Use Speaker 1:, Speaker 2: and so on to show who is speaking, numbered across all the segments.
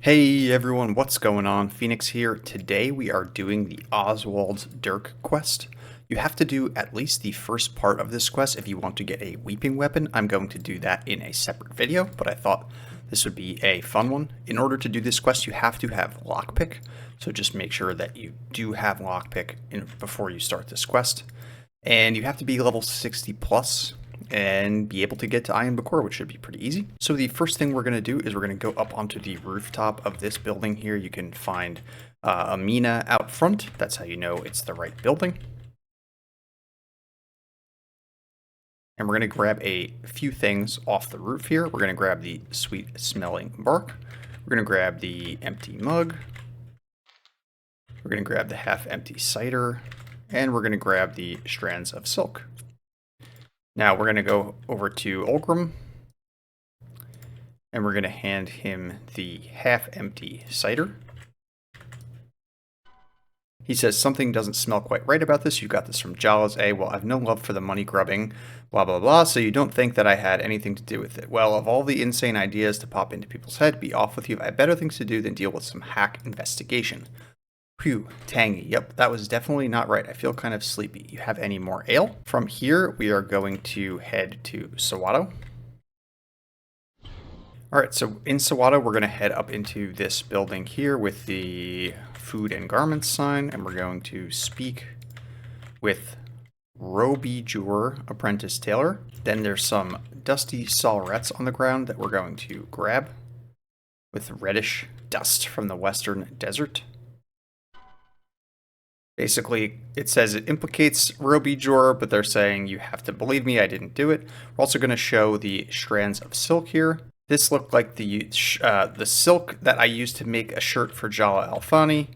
Speaker 1: Hey everyone, what's going on? Phoenix here. Today we are doing the Oswald's Dirk quest. You have to do at least the first part of this quest if you want to get a weeping weapon. I'm going to do that in a separate video, but I thought this would be a fun one. In order to do this quest, you have to have lockpick, so just make sure that you do have lockpick before you start this quest. And you have to be level 60 plus and be able to get to Iron Bakura, which should be pretty easy. So the first thing we're going to do is we're going to go up onto the rooftop of this building here. You can find a mina out front. That's how you know it's the right building. And we're going to grab a few things off the roof here. We're going to grab the sweet smelling bark. We're going to grab the empty mug. We're going to grab the half empty cider. And we're going to grab the strands of silk. Now we're going to go over to Olgrim, and we're going to hand him the half-empty cider. He says, something doesn't smell quite right about this. You got this from Jalas. Well, I've no love for the money grubbing, blah, blah, blah, so you don't think that I had anything to do with it. Well, of all the insane ideas to pop into people's head, be off with you. I have better things to do than deal with some hack investigation. Phew, tangy. Yep, that was definitely not right. I feel kind of sleepy. You have any more ale? From here, we are going to head to Sawato. Alright, so in Sawato, we're going to head up into this building here with the food and garments sign, and we're going to speak with Roby Jewar, apprentice tailor. Then there's some dusty salrets on the ground that we're going to grab with reddish dust from the western desert. Basically, it says it implicates Roby Jewar, but they're saying you have to believe me, I didn't do it. We're also going to show the strands of silk here. This looked like the silk that I used to make a shirt for Jala Alfani.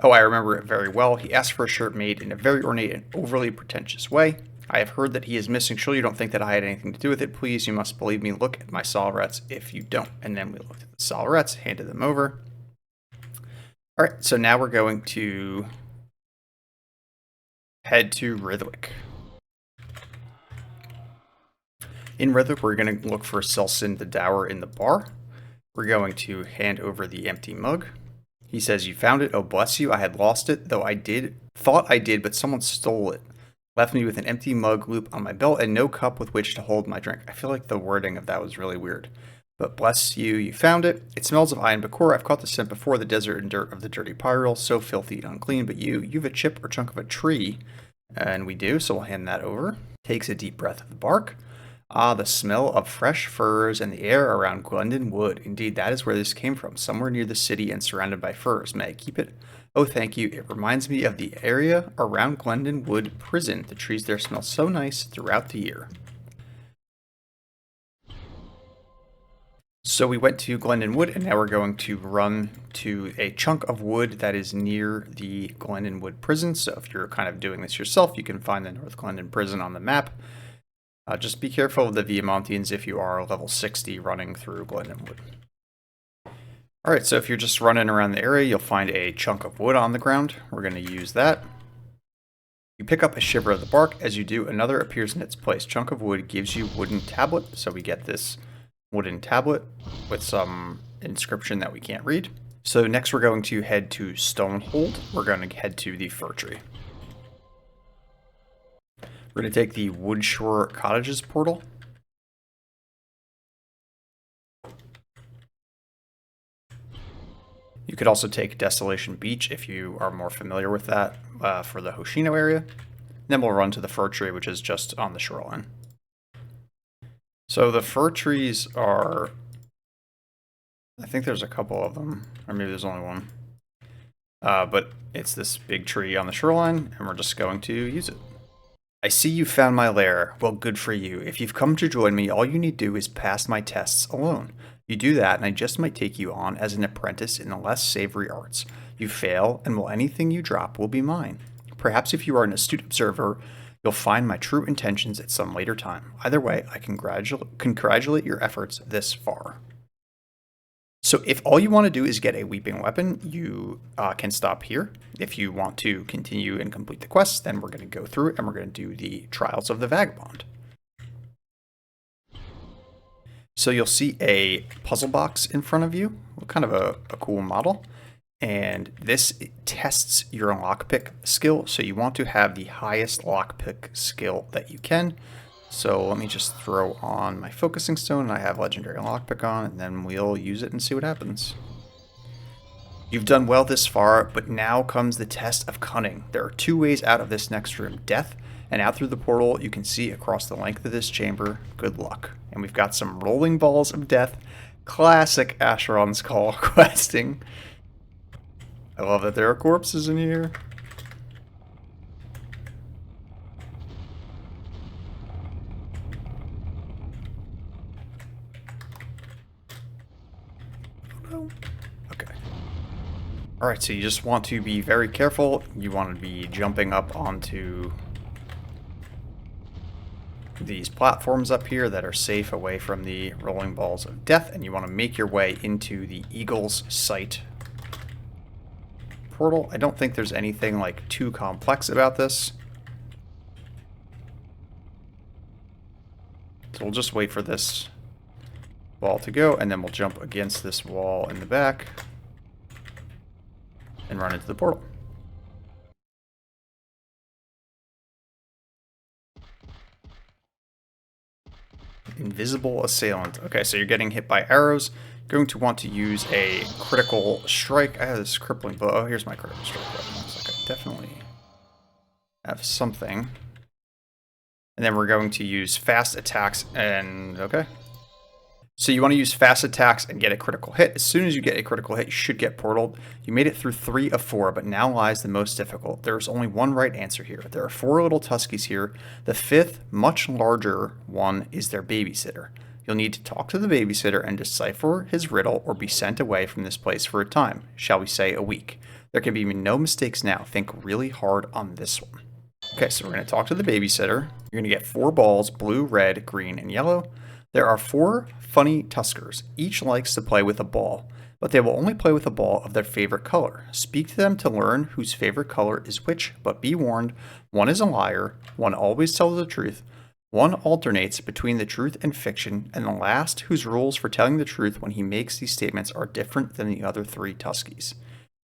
Speaker 1: Oh, I remember it very well. He asked for a shirt made in a very ornate and overly pretentious way. I have heard that he is missing. Surely you don't think that I had anything to do with it. Please, you must believe me. Look at my salrets if you don't. And then we looked at the salrets, handed them over. All right, so now we're going to head to Rithwick. In Rithwick, we're going to look for Selsin the Dower in the bar. We're going to hand over the empty mug. He says, you found it. Oh, bless you. I had lost it, though thought I did, but someone stole it. Left me with an empty mug loop on my belt and no cup with which to hold my drink. I feel like the wording of that was really weird. But bless you, you found it. It smells of Iron Bakura. I've caught the scent before, the desert and dirt of the dirty Pyrrole, so filthy and unclean. But you've a chip or chunk of a tree. And we do, so we'll hand that over. Takes a deep breath of the bark. Ah, the smell of fresh furs and the air around Glendon Wood. Indeed, that is where this came from, somewhere near the city and surrounded by firs. May I keep it? Oh, thank you. It reminds me of the area around Glendon Wood Prison. The trees there smell so nice throughout the year. So we went to Glendon Wood, and now we're going to run to a chunk of wood that is near the Glendon Wood prison. So if you're kind of doing this yourself, you can find the North Glendon prison on the map. Just be careful of the Viamontians if you are level 60 running through Glendon Wood. Alright, so if you're just running around the area, you'll find a chunk of wood on the ground. We're going to use that. You pick up a shiver of the bark. As you do, another appears in its place. Chunk of wood gives you wooden tablet, so we get this wooden tablet with some inscription that we can't read. So next we're going to head to Stonehold. We're going to head to the fir tree. We're going to take the Woodshore Cottages portal. You could also take Desolation Beach if you are more familiar with that for the Hoshino area. Then we'll run to the fir tree, which is just on the shoreline. So the fir trees are, I think there's a couple of them, or maybe there's only one. But it's this big tree on the shoreline, and we're just going to use it. I see you found my lair. Well, good for you. If you've come to join me, all you need to do is pass my tests alone. You do that, and I just might take you on as an apprentice in the less savory arts. You fail, and well, anything you drop will be mine. Perhaps if you are an astute observer, you'll find my true intentions at some later time. Either way, I congratulate your efforts this far. So if all you want to do is get a weeping weapon, you can stop here. If you want to continue and complete the quest, then we're going to go through it and we're going to do the Trials of the Vagabond. So you'll see a puzzle box in front of you, kind of a cool model. And this tests your lockpick skill. So you want to have the highest lockpick skill that you can. So let me just throw on my focusing stone. I have legendary lockpick on, and then we'll use it and see what happens. You've done well this far, but now comes the test of cunning. There are 2 ways out of this next room, death and out through the portal you can see across the length of this chamber. Good luck. And we've got some rolling balls of death. Classic Asheron's Call questing. I love that there are corpses in here. Oh no. Okay. Alright, so you just want to be very careful. You want to be jumping up onto these platforms up here that are safe away from the rolling balls of death, and you want to make your way into the Eagle's Sight portal. I don't think there's anything like too complex about this. So we'll just wait for this wall to go, and then we'll jump against this wall in the back and run into the portal. Invisible assailant. Okay, so you're getting hit by arrows. Going to want to use a critical strike. I have this crippling blow. Oh, here's my critical strike weapon. Looks like I definitely have something. And then we're going to use fast attacks and... okay. So you want to use fast attacks and get a critical hit. As soon as you get a critical hit, you should get portaled. You made it through 3 of 4, but now lies the most difficult. There's only one right answer here. There are 4 little Tuskies here. The 5th, much larger one, is their babysitter. You'll need to talk to the babysitter and decipher his riddle or be sent away from this place for a time. Shall we say a week? There can be no mistakes now. Think really hard on this one. Okay, so we're going to talk to the babysitter. You're going to get 4 balls, blue, red, green, and yellow. There are 4 funny Tuskers. Each likes to play with a ball, but they will only play with a ball of their favorite color. Speak to them to learn whose favorite color is which, but be warned, one is a liar, one always tells the truth, one alternates between the truth and fiction, and the last, whose rules for telling the truth when he makes these statements are different than the other 3 Tuskies.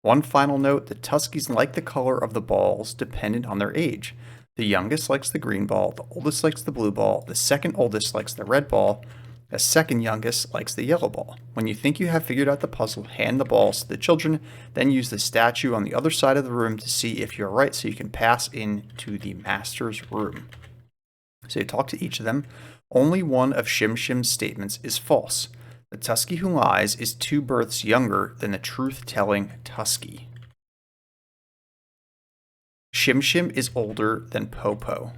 Speaker 1: One final note, the Tuskies like the color of the balls dependent on their age. The youngest likes the green ball, the oldest likes the blue ball, the second oldest likes the red ball, the second youngest likes the yellow ball. When you think you have figured out the puzzle, hand the balls to the children, then use the statue on the other side of the room to see if you're right so you can pass into the master's room. So you talk to each of them. Only one of Shim Shim's statements is false. The Tusky who lies is 2 births younger than the truth-telling Tusky. Shim Shim is older than Popo.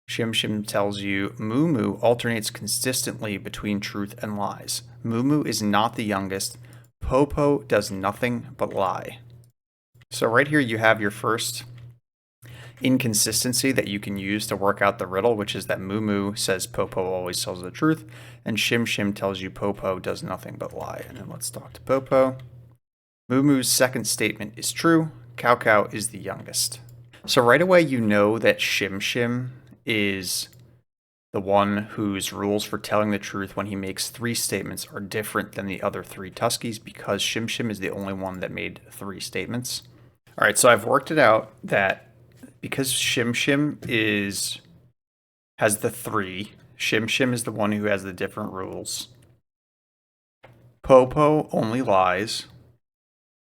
Speaker 1: Shim Shim tells you Moo Moo alternates consistently between truth and lies. Moo Moo is not the youngest. Popo does nothing but lie. So right here you have your first inconsistency that you can use to work out the riddle, which is that Moo Moo says Popo always tells the truth, and Shim Shim tells you Popo does nothing but lie. And then let's talk to Popo. Moo Moo's second statement is true. Cow Cow is the youngest. So right away you know that Shim Shim is the one whose rules for telling the truth when he makes 3 statements are different than the other 3 Tuskies, because Shim Shim is the only one that made 3 statements. All right, so I've worked it out that because Shim Shim has the 3, Shim Shim is the one who has the different rules. Popo only lies.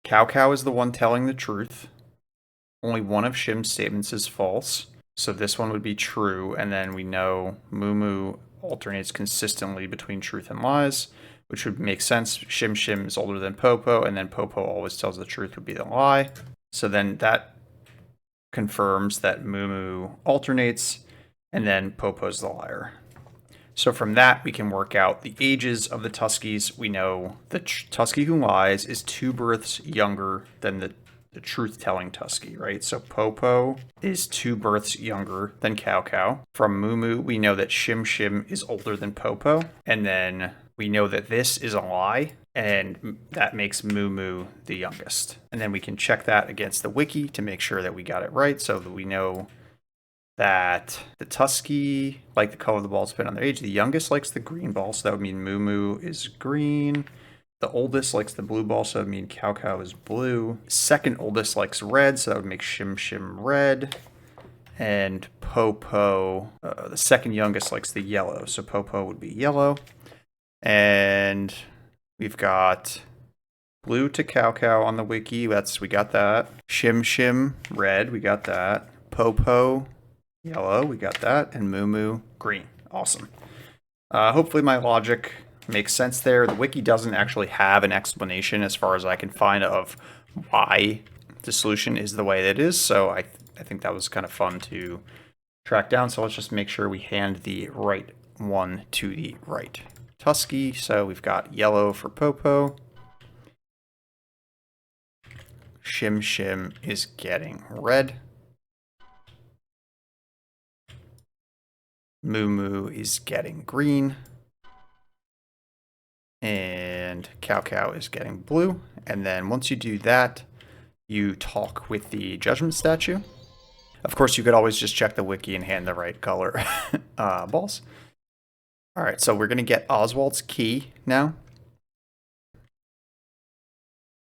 Speaker 1: Cow Cow is the one telling the truth. Only one of Shim's statements is false. So this one would be true, and then we know Moo Moo alternates consistently between truth and lies, which would make sense. Shim Shim is older than Popo, and then Popo always tells the truth would be the lie. So then that confirms that Moo Moo alternates, and then Popo's the liar. So from that, we can work out the ages of the Tuskies. We know the Tusky who lies is 2 births younger than the truth-telling Tusky, right? So Popo is 2 births younger than Cow Cow. From Moo Moo, we know that Shim Shim is older than Popo. And then we know that this is a lie, and that makes Moo Moo the youngest. And then we can check that against the wiki to make sure that we got it right, so that we know that the Tusky like the color of the balls depending on their age. The youngest likes the green ball, so that would mean Moo Moo is green. The oldest likes the blue ball, so that would mean Cow Cow is blue. Second oldest likes red, so that would make Shim Shim red. And Popo, the second youngest likes the yellow, so Popo would be yellow. And we've got blue to Cow Cow on the wiki. We got that. Shim Shim red, we got that. Popo yellow, we got that. And Moo Moo green. Awesome. Hopefully my logic makes sense there. The wiki doesn't actually have an explanation as far as I can find of why the solution is the way that it is, so I think that was kind of fun to track down. So let's just make sure we hand the right one to the right Tusky. So we've got yellow for Popo. Shim Shim is getting red. Moo Moo is getting green. And Cow Cow is getting blue. And then once you do that, you talk with the judgment statue. Of course, you could always just check the wiki and hand the right color balls. All right, so we're going to get Oswald's key now.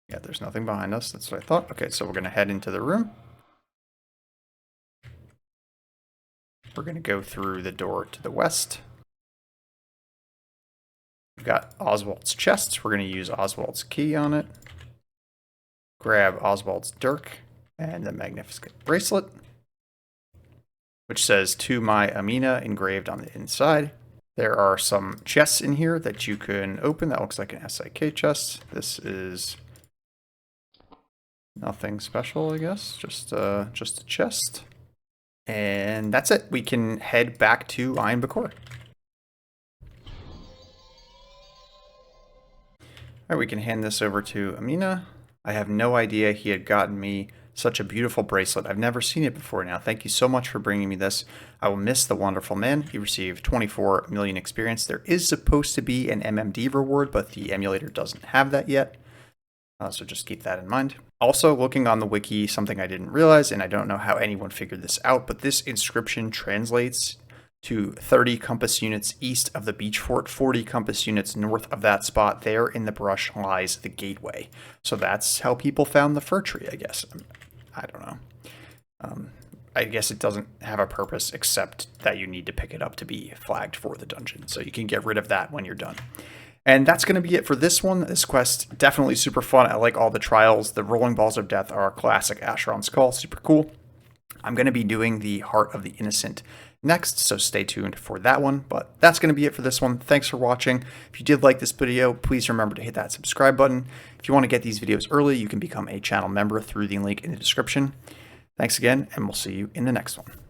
Speaker 1: Yeah, there's nothing behind us. That's what I thought. Okay, so we're going to head into the room. We're going to go through the door to the west. We've got Oswald's chest. We're going to use Oswald's key on it. Grab Oswald's Dirk and the magnificent bracelet, which says "To my Amina" engraved on the inside. There are some chests in here that you can open. That looks like an SIK chest. This is nothing special, I guess. Just a chest. And that's it. We can head back to Ayin Bakor. All right, we can hand this over to Amina. I have no idea he had gotten me such a beautiful bracelet. I've never seen it before now. Thank you so much for bringing me this. I will miss the wonderful man. He received 24 million experience. There is supposed to be an MMD reward, but the emulator doesn't have that yet. So just keep that in mind. Also, looking on the wiki, something I didn't realize, and I don't know how anyone figured this out, but this inscription translates to 30 compass units east of the beach fort, 40 compass units north of that spot. There in the brush lies the gateway. So that's how people found the fir tree, I guess. I don't know. I guess it doesn't have a purpose except that you need to pick it up to be flagged for the dungeon. So you can get rid of that when you're done. And that's going to be it for this one. This quest, definitely super fun. I like all the trials. The rolling balls of death are a classic Asheron skull. Super cool. I'm going to be doing the Heart of the Innocent next, so stay tuned for that one. But that's going to be it for this one. Thanks for watching. If you did like this video, please remember to hit that subscribe button. If you want to get these videos early, you can become a channel member through the link in the description. Thanks again, and we'll see you in the next one.